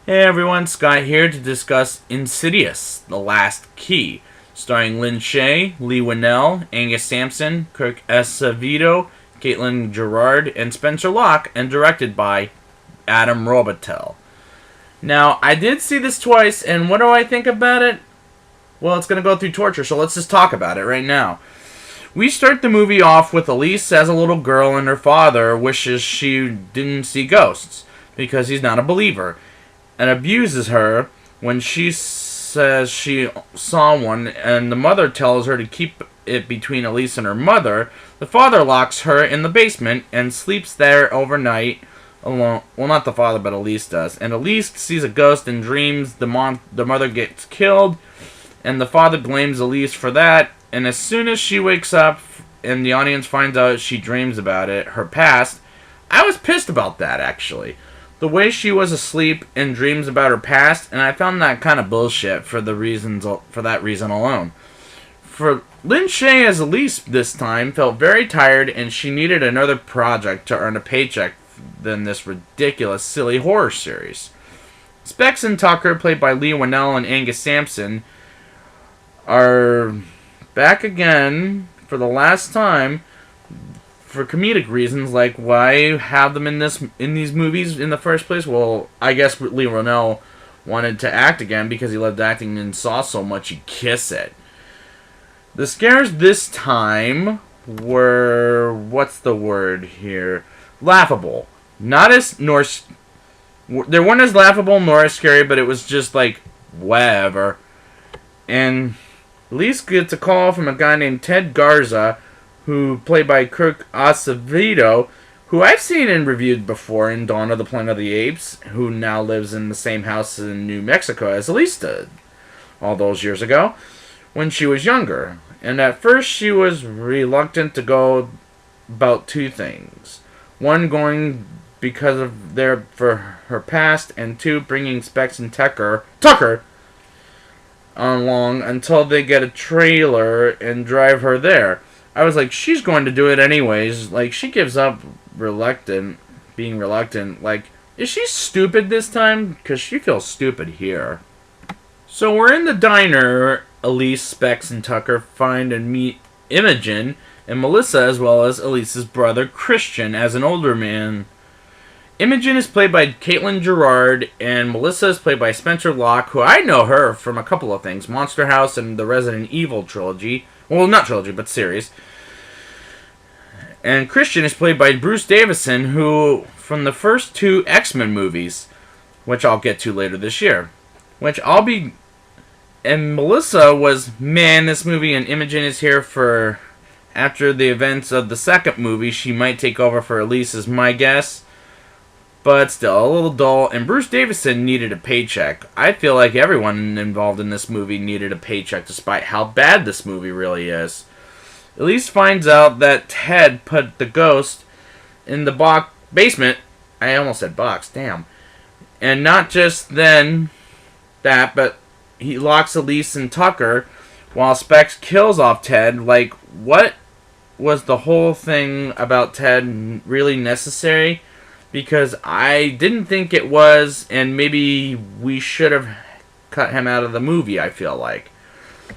Hey everyone, Scott here to discuss Insidious The Last Key, starring Lynn Shay, Lee Winnell, Angus Sampson, Kirk Acevedo, Caitlin Gerard, and Spencer Locke, and directed by Adam Robitel. Now, I did see this twice, and what do I think about it? Well, it's going to go through torture, so let's just talk about it right now. We start the movie off with Elise as a little girl, and her father wishes she didn't see ghosts, because he's not a believer, and abuses her when she says she saw one, and the mother tells her to keep it between Elise and her mother. The father locks her in the basement and sleeps there overnight alone. Well, not the father, but Elise does. And Elise sees a ghost and dreams the mother gets killed, and the father blames Elise for that. And as soon as she wakes up and the audience finds out she dreams about it, her past, I was pissed about that, actually. The way she was asleep and dreams about her past, and I found that kind of bullshit for that reason alone. For Lynn Shay as Elise this time felt very tired, and she needed another project to earn a paycheck than this ridiculous, silly horror series. Specs and Tucker, played by Lee Winnell and Angus Sampson, are back again for the last time for comedic reasons, like why have them in these movies in the first place? Well, I guess Lee Winnell wanted to act again because he loved acting and saw so much he'd kiss it. The scares this time were, what's the word here? Laughable. They weren't as laughable nor as scary, but it was just like, whatever. And Elise gets a call from a guy named Ted Garza, who played by Kirk Acevedo, who I've seen and reviewed before in Dawn of the Planet of the Apes, who now lives in the same house in New Mexico as Elise did all those years ago when she was younger. And at first she was reluctant to go about two things. One, going because of for her past, and two, bringing Specs and Tucker along until they get a trailer and drive her there. I was like, she's going to do it anyways. Like, she gives up being reluctant. Like, is she stupid this time? Because she feels stupid here. So we're in the diner. Elise, Specs, and Tucker find and meet Imogen and Melissa, as well as Elise's brother Christian as an older man. Imogen is played by Caitlin Gerard, and Melissa is played by Spencer Locke, who I know her from a couple of things. Monster House and the Resident Evil trilogy. Well, not trilogy, but series. And Christian is played by Bruce Davison, who, from the first two X-Men movies, which I'll get to later this year. And Melissa was, man, this movie, and Imogen is here for, after the events of the second movie, she might take over for Elise, is my guess. But still, a little dull, and Bruce Davison needed a paycheck. I feel like everyone involved in this movie needed a paycheck, despite how bad this movie really is. Elise finds out that Ted put the ghost in the basement. I almost said box, damn. And not just then that, but he locks Elise and Tucker while Specs kills off Ted. Like, what was the whole thing about Ted really necessary? Because I didn't think it was, and maybe we should have cut him out of the movie, I feel like.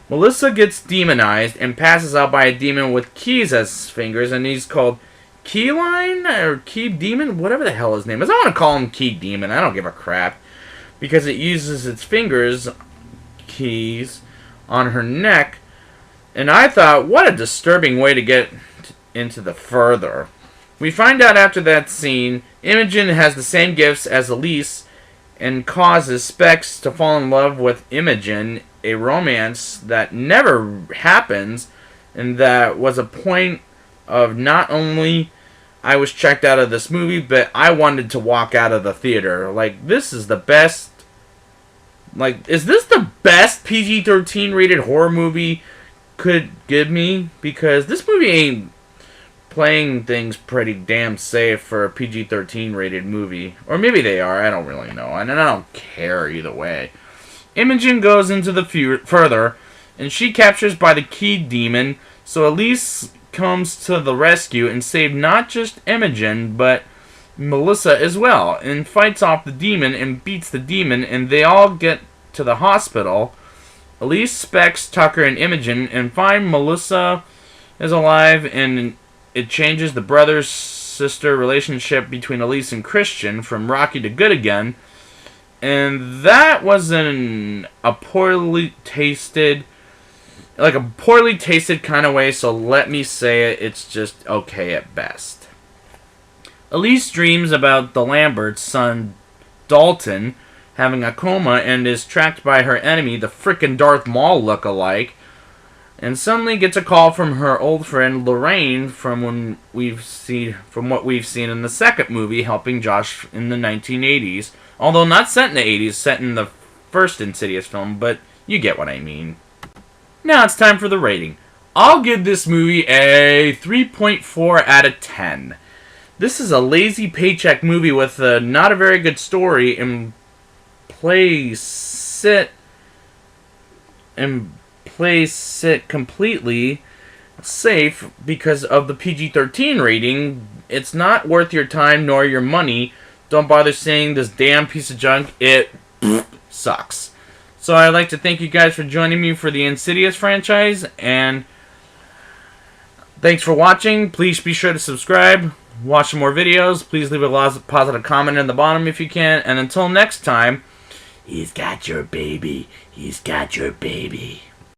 Melissa gets demonized and passes out by a demon with keys as fingers, and he's called Keyline, or Key Demon, whatever the hell his name is. I want to call him Key Demon, I don't give a crap, because it uses its fingers, keys, on her neck, and I thought, what a disturbing way to get into the further. We find out after that scene, Imogen has the same gifts as Elise and causes Specs to fall in love with Imogen, a romance that never happens, and that was a point of not only I was checked out of this movie, but I wanted to walk out of the theater. Like, this is the best. Like, is this the best PG-13 rated horror movie could give me? Because this movie ain't playing things pretty damn safe for a PG-13 rated movie. Or maybe they are, I don't really know. And I don't care either way. Imogen goes into the further, and she captures by the Key Demon, so Elise comes to the rescue and save not just Imogen, but Melissa as well, and fights off the demon and beats the demon, and they all get to the hospital. Elise, Specs, Tucker, and Imogen and find Melissa is alive, and it changes the brother-sister relationship between Elise and Christian from rocky to good again. And that was a poorly tasted kind of way, so let me say it, it's just okay at best. Elise dreams about the Lamberts' son, Dalton, having a coma and is tracked by her enemy, the frickin' Darth Maul look-alike, and suddenly gets a call from her old friend Lorraine from what we've seen in the second movie, helping Josh in the 1980s. Although not set in the 80s, set in the first Insidious film, but you get what I mean. Now it's time for the rating. I'll give this movie a 3.4 out of 10. This is a lazy paycheck movie with not a very good story, and plays it completely safe because of the PG-13 rating. It's not worth your time nor your money. Don't bother seeing this damn piece of junk. It sucks. So I'd like to thank you guys for joining me for the Insidious franchise, and thanks for watching. Please be sure to subscribe, watch some more videos. Please leave a positive comment in the bottom if you can, and until next time, he's got your baby. He's got your baby.